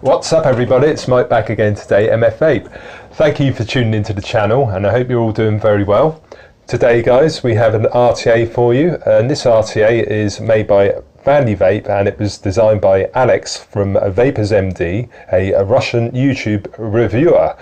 What's up everybody, it's Mike back again today, MF Vape. Thank you for tuning into the channel and I hope you're all doing very well. Today guys, we have an RTA for you, and this RTA is made by Vandy Vape and it was designed by Alex from Vapers MD, a Russian YouTube reviewer.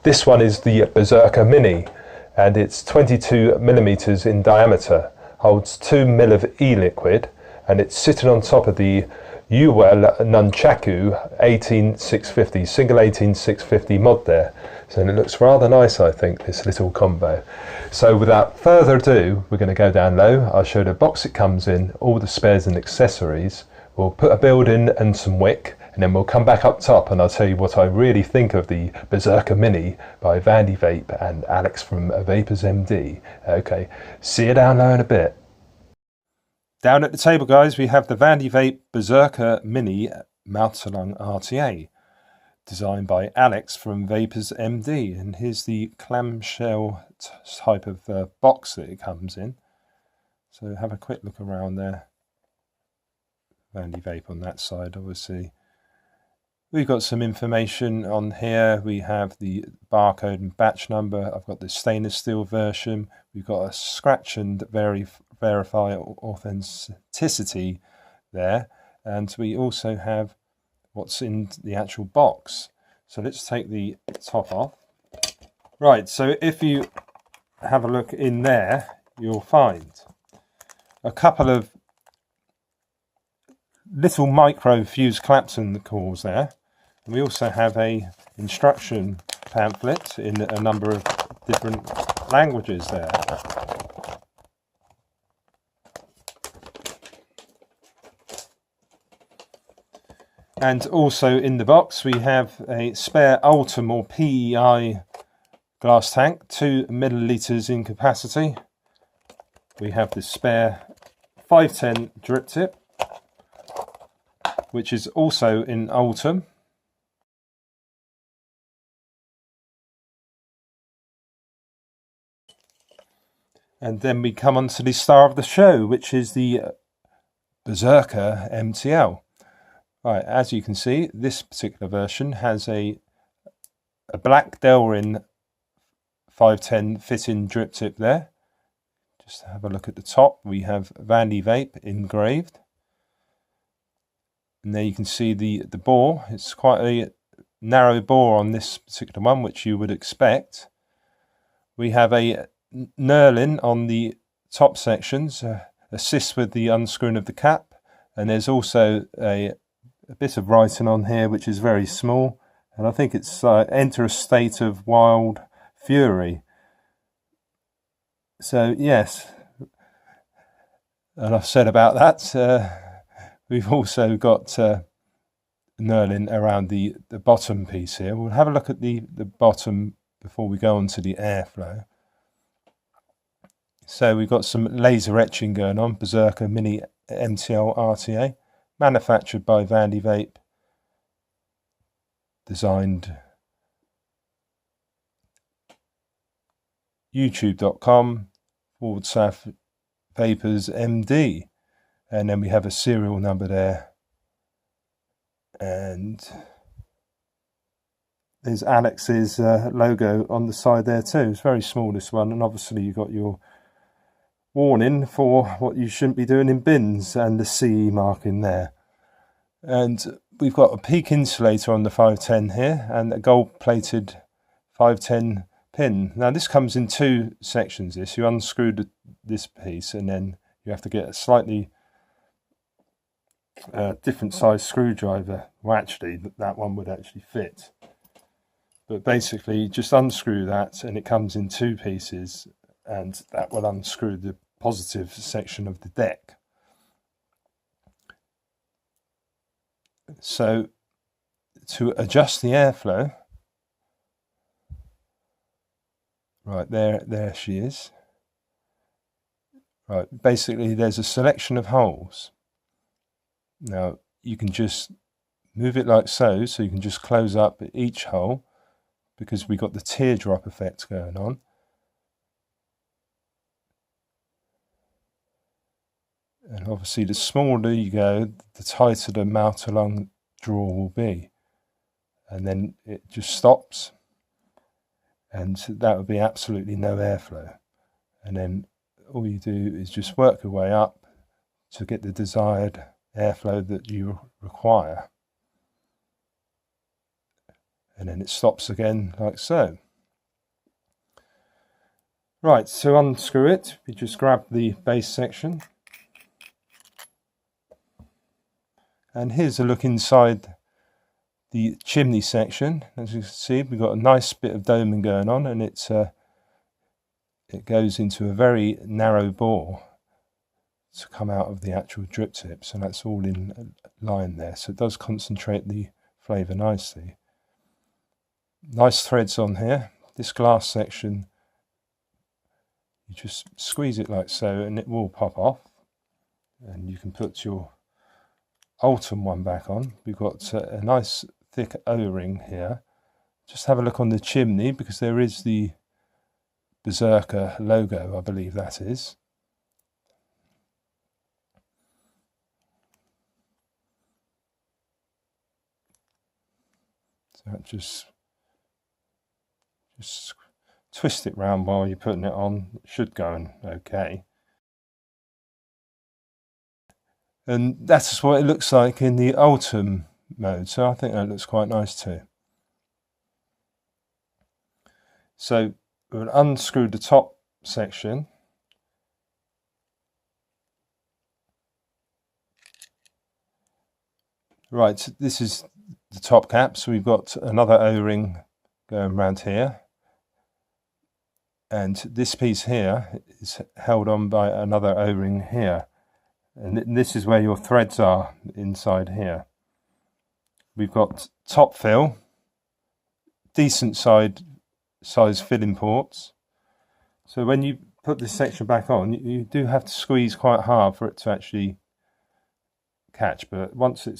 This one is the Berserker Mini and it's 22mm in diameter, holds 2 ml of e-liquid and it's sitting on top of the Nunchaku 18650, single 18650 mod there. So it looks rather nice, I think, this little combo. So without further ado, we're going to go down low. I'll show the box it comes in, all the spares and accessories. We'll put a build in and some wick, and then we'll come back up top and I'll tell you what I really think of the Berserker Mini by Vandy Vape and Alex from Vapers MD. Okay, see you down low in a bit. Down at the table guys, we have the Vandy Vape Berserker Mini MTL RTA, designed by Alex from Vapers MD, and here's the clamshell type of box that it comes in. So have a quick look around there. Vandy Vape on that side, obviously. We've got some information on here. We have the barcode and batch number. I've got the stainless steel version. We've got a scratch and verify authenticity there, and we also have what's in the actual box. So let's take the top off. Right, so if you have a look in there, you'll find a couple of little micro fuse Clapton cores there. And we also have a instruction pamphlet in a number of different languages there. And also in the box we have a spare Ultim or PEI glass tank, 2 milliliters in capacity. We have the spare 510 drip tip, which is also in Ultim. And then we come on to the star of the show, which is the Berserker Mtl. Right, as you can see, this particular version has a black Delrin 510 fit-in drip tip there. Just have a look at the top. We have Vandy Vape engraved. And there you can see the bore. It's quite a narrow bore on this particular one, which you would expect. We have a knurling on the top sections, assists with the unscrewing of the cap, and there's also a bit of writing on here which is very small, and I think it's enter a state of wild fury. So yes, and I've said about that. We've also got knurling around the bottom piece here. We'll have a look at the bottom before we go on to the airflow. So we've got some laser etching going on, Berserker Mini MTL RTA, manufactured by Vandy Vape, designed youtube.com/Vapers MD, and then we have a serial number there, and there's Alex's logo on the side there too. It's very small, this one, and obviously you've got your warning for what you shouldn't be doing in bins and the CE mark in there. And we've got a peak insulator on the 510 here and a gold plated 510 pin. Now this comes in two sections. You unscrew this piece and then you have to get a slightly different size screwdriver. Well, actually that one would actually fit, but basically just unscrew that and it comes in two pieces, and that will unscrew the positive section of the deck. So to adjust the airflow, right there she is. Right, basically there's a selection of holes. Now you can just move it like so, so you can just close up each hole, because we've got the teardrop effect going on. And obviously the smaller you go, the tighter the mouth along draw will be. and then it just stops, and that would be absolutely no airflow. And then all you do is just work your way up to get the desired airflow that you require, and then it stops again like so. Right, to unscrew it, you just grab the base section, and here's a look inside the chimney section. As you can see, we've got a nice bit of doming going on, and it goes into a very narrow bore to come out of the actual drip tip, so that's all in line there, so it does concentrate the flavour nicely. Nice threads on here. This glass section, you just squeeze it like so and it will pop off, and you can put your Ultim one back on. We've got a nice thick O-ring here. Just have a look on the chimney, because there is the Berserker logo, I believe that is. So just twist it round while you're putting it on. It should go in okay. And that's what it looks like in the Ultim mode, so I think that looks quite nice too. So we'll unscrew the top section. Right, this is the top cap, so we've got another O-ring going around here, and this piece here is held on by another O-ring here, and this is where your threads are inside here. We've got top fill, decent size filling ports, so when you put this section back on, you do have to squeeze quite hard for it to actually catch, but once it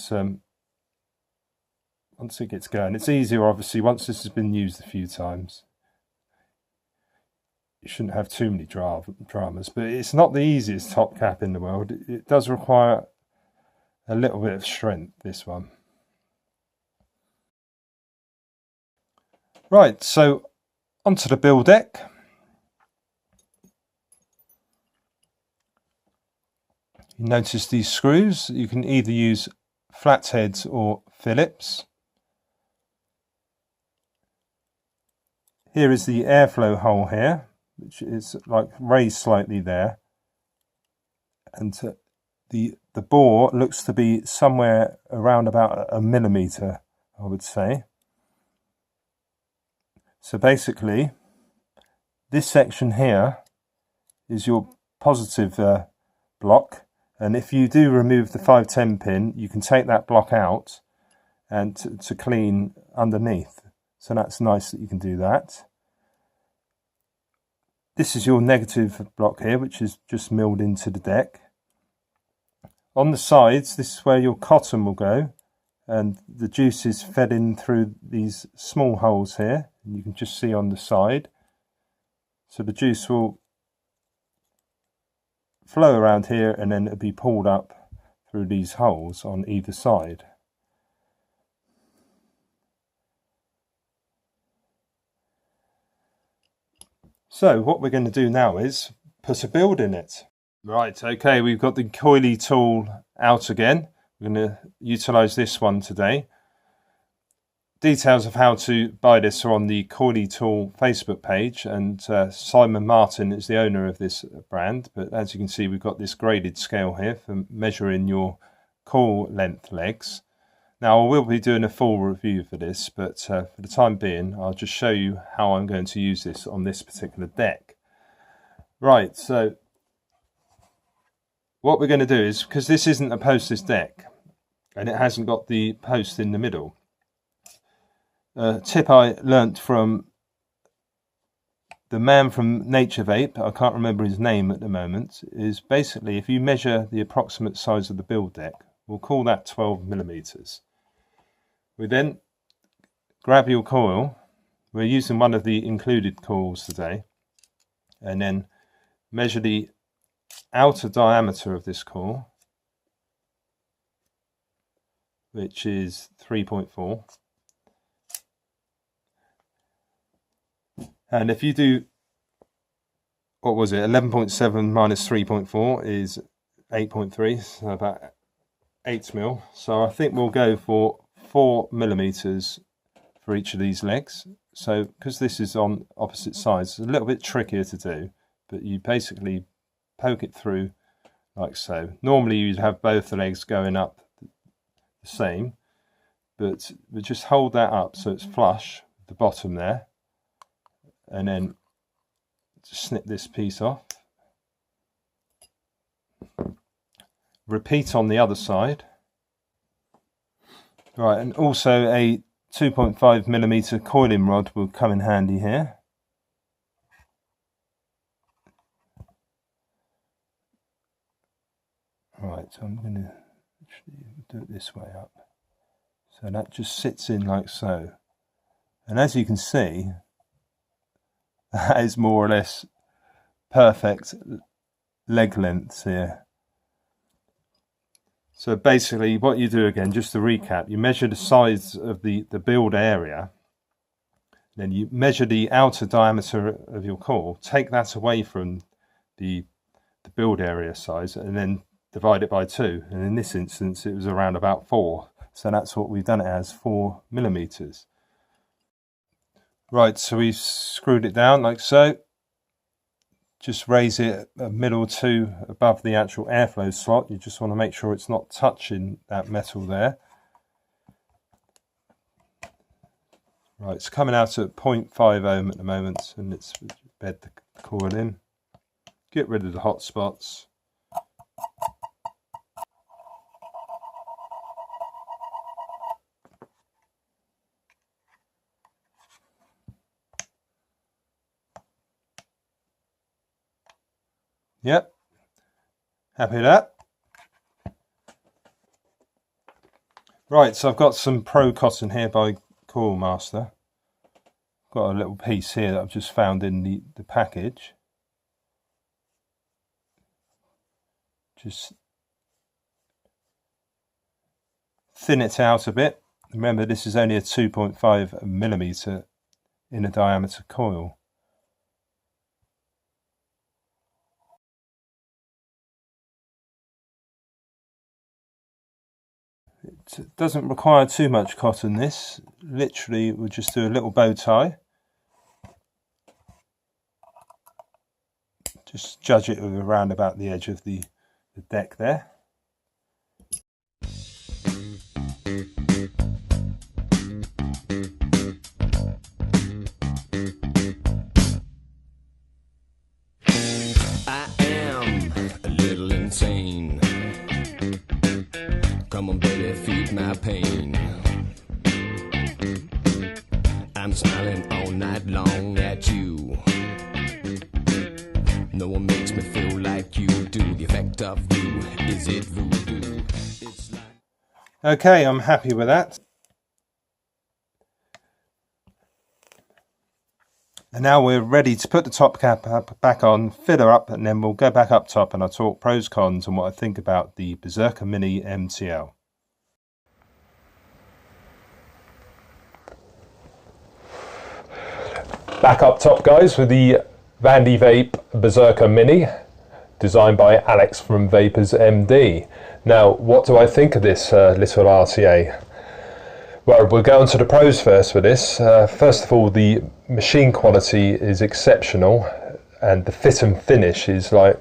gets going, it's easier obviously once this has been used a few times. You shouldn't have too many dramas, but it's not the easiest top cap in the world. It does require a little bit of strength, this one. Right, so onto the build deck. You notice these screws, you can either use flatheads or Phillips. Here is the airflow hole here, which is like raised slightly there, and the bore looks to be somewhere around about a millimetre, I would say. So basically this section here is your positive block, and if you do remove the 510 pin, you can take that block out and to clean underneath. So that's nice that you can do that. This is your negative block here, which is just milled into the deck. On the sides, this is where your cotton will go, and the juice is fed in through these small holes here, and you can just see on the side. So the juice will flow around here, and then it'll be pulled up through these holes on either side. So what we're going to do now is put a build in it. Right, okay, we've got the coily tool out again. We're going to utilise this one today. Details of how to buy this are on the Coily Tool Facebook page, and Simon Martin is the owner of this brand. But as you can see, we've got this graded scale here for measuring your coil length legs. Now I will be doing a full review for this, but for the time being I'll just show you how I'm going to use this on this particular deck. Right, so what we're going to do is, because this isn't a postless deck and it hasn't got the post in the middle, a tip I learnt from the man from Nature Vape, I can't remember his name at the moment, is basically if you measure the approximate size of the build deck, we'll call that 12 millimeters. We then grab your coil, we're using one of the included coils today, and then measure the outer diameter of this coil, which is 3.4, And if you do, what was it, 11.7 minus 3.4 is 8.3, so about 8 mil. So I think we'll go for 4 millimeters for each of these legs. So because this is on opposite sides, it's a little bit trickier to do, but you basically poke it through like so. Normally you'd have both the legs going up the same, but we just hold that up so it's flush with the bottom there, and then just snip this piece off. Repeat on the other side. Right, and also a 2.5 millimeter coiling rod will come in handy here. Right, so I'm going to do it this way up. So that just sits in like so. And as you can see, that is more or less perfect leg lengths here. So basically what you do, again, just to recap, you measure the size of the build area, then you measure the outer diameter of your coil, take that away from the build area size, and then divide it by 2. And in this instance it was around about 4. So that's what we've done it as, 4 millimeters. Right, so we've screwed it down like so. Just raise it a middle 2 above the actual airflow slot. You just want to make sure it's not touching that metal there. Right, it's coming out at 0.5 ohm at the moment, and let's bed the coil in. Get rid of the hot spots. Yep, happy with that. Right, so I've got some Pro Cotton here by Coil Master. Got a little piece here that I've just found in the package. Just thin it out a bit. Remember, this is only a 2.5 millimeter inner diameter coil. It doesn't require too much cotton, this. Literally, we'll just do a little bow tie. Just judge it around about the edge of the deck there. I am a little insane. Come on, baby, feed my pain. I'm smiling all night long at you. No one makes me feel like you do. The effect of you, is it voodoo? It's like... Okay, I'm happy with that. And now we're ready to put the top cap back on, fill her up, and then we'll go back up top and I'll talk pros, cons, and what I think about the Berserker Mini MTL. Back up top, guys, with the MF Vape Berserker Mini, designed by Alex from Vapers MD. Now, what do I think of this little RTA? Well, we'll go on to the pros first for this. First of all, the machine quality is exceptional, and the fit and finish is like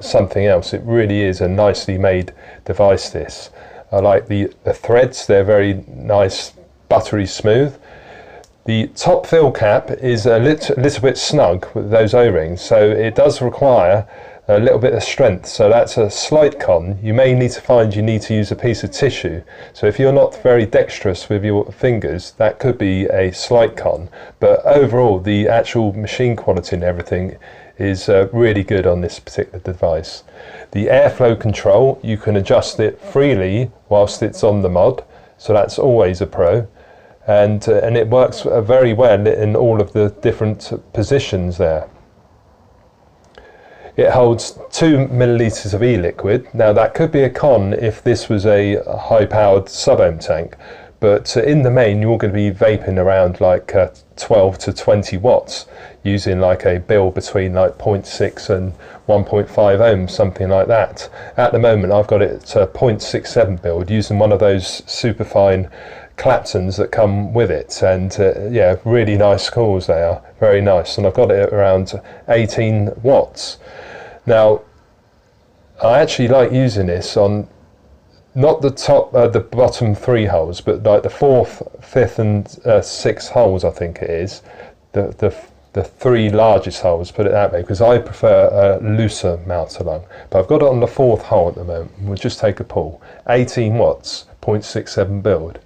something else. It really is a nicely made device, this. I like the threads, they're very nice, buttery smooth. The top fill cap is a little bit snug with those O-rings, so it does require a little bit of strength, so that's a slight con. You may need to find you need to use a piece of tissue, so if you're not very dexterous with your fingers, that could be a slight con. But overall, the actual machine quality and everything is really good on this particular device. The airflow control, you can adjust it freely whilst it's on the mod, so that's always a pro. And it works very well in all of the different positions there. It holds 2 millilitres of e-liquid. Now that could be a con if this was a high-powered sub-ohm tank, but in the main you're going to be vaping around like 12 to 20 watts using like a build between like 0.6 and 1.5 ohms, something like that. At the moment I've got it to 0.67 build using one of those superfine Claptons that come with it, and yeah, really nice cores they are, very nice, and I've got it around 18 watts. Now I actually like using this on not the bottom 3 holes, but like the 4th, 5th and 6th holes, I think it is, the 3 largest holes, put it that way, because I prefer a looser Mtl lung. But I've got it on the 4th hole at the moment. We'll just take a pull. 18 watts, 0.67 build.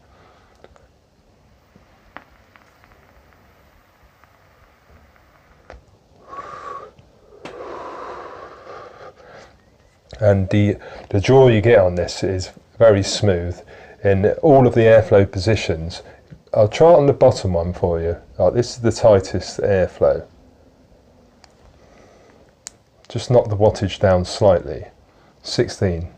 And the draw you get on this is very smooth in all of the airflow positions. I'll try it on the bottom one for you. Oh, this is the tightest airflow. Just knock the wattage down slightly. 16.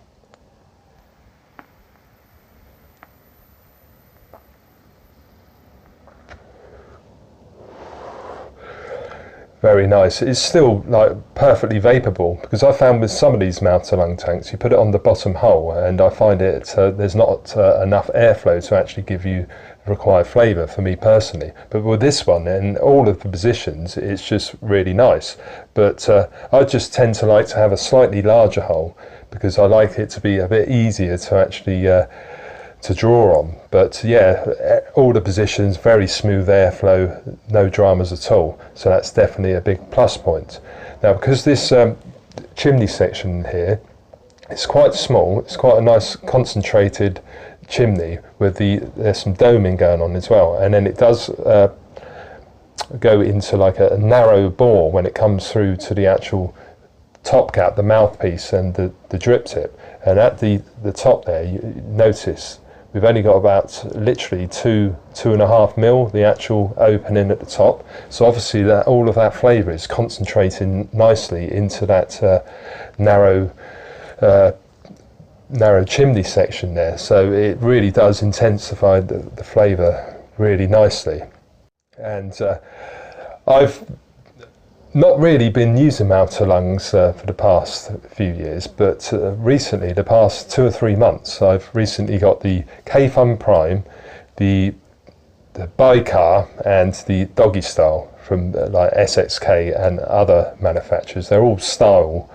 Very nice. It's still like perfectly vapeable, because I found with some of these Mtl lung tanks, you put it on the bottom hole and I find it there's not enough airflow to actually give you the required flavour for me personally. But with this one, in all of the positions, it's just really nice. But I just tend to like to have a slightly larger hole, because I like it to be a bit easier to actually to draw on. But yeah, all the positions, very smooth airflow, no dramas at all, so that's definitely a big plus point. Now because this chimney section here, it's quite small, it's quite a nice concentrated chimney with there's some doming going on as well, and then it does go into like a narrow bore when it comes through to the actual top cap, the mouthpiece and the drip tip. And at the top there, you notice we've only got about literally 2.5 mil, the actual opening at the top. So obviously that all of that flavour is concentrating nicely into that narrow chimney section there. So it really does intensify the flavour really nicely. And I've not really been using Mtl lungs for the past few years, but recently, the past 2 or 3 months, I've recently got the K-Fun Prime, the Bicar and the Doggy Style from like SXK and other manufacturers. They're all style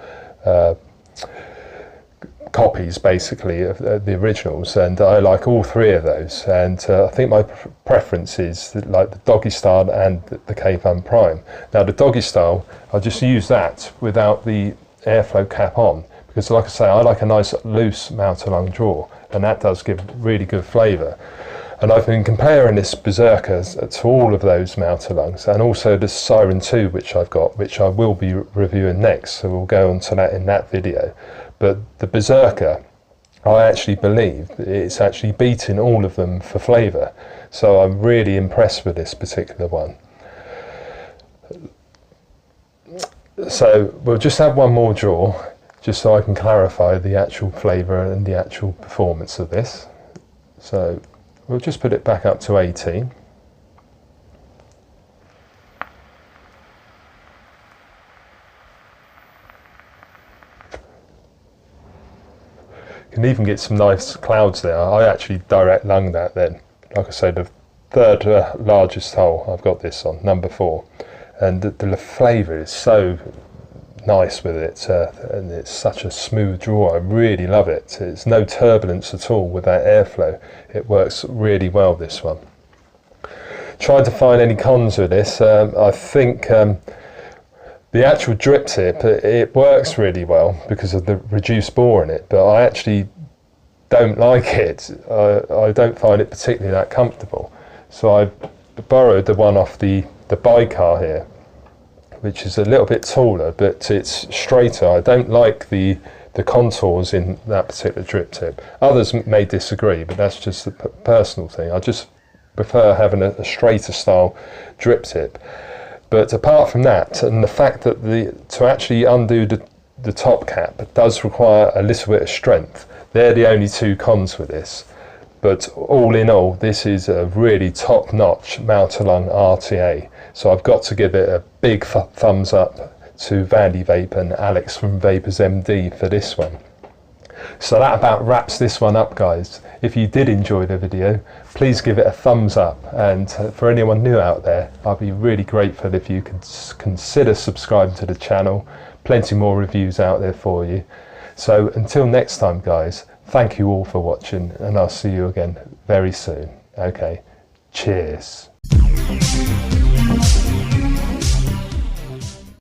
copies basically of the originals, and I like all 3 of those, and I think my preference is like the Doggy Style and the K-Fun Prime. Now the Doggy Style, I'll just use that without the airflow cap on, because like I say, I like a nice loose Mtl lung draw, and that does give really good flavour. And I've been comparing this Berserker to all of those Mtl lungs, and also the Siren 2 which I've got, which I will be reviewing next, so we'll go on to that in that video. But the Berserker, I actually believe it's actually beating all of them for flavour. So I'm really impressed with this particular one. So we'll just have one more draw, just so I can clarify the actual flavour and the actual performance of this. So we'll just put it back up to 18. Can even get some nice clouds there. I actually direct lung that then. Like I say, the 3rd largest hole I've got this on, number 4. And the flavour is so nice with it, and it's such a smooth draw. I really love it. It's no turbulence at all with that airflow. It works really well, this one. Trying to find any cons with this. I think the actual drip tip, it works really well because of the reduced bore in it, but I actually don't like it. I don't find it particularly that comfortable. So I borrowed the one off the Bicar here, which is a little bit taller, but it's straighter. I don't like the contours in that particular drip tip. Others may disagree, but that's just a personal thing. I just prefer having a straighter style drip tip. But apart from that, and the fact that to actually undo the top cap does require a little bit of strength, they're the only 2 cons with this. But all in all, this is a really top-notch Mtl RTA. So I've got to give it a big thumbs up to Vandy Vape and Alex from Vapers MD for this one. So that about wraps this one up, guys. If you did enjoy the video, please give it a thumbs up, and for anyone new out there, I'd be really grateful if you could consider subscribing to the channel. Plenty more reviews out there for you. So until next time, guys, thank you all for watching, and I'll see you again very soon. Okay, cheers.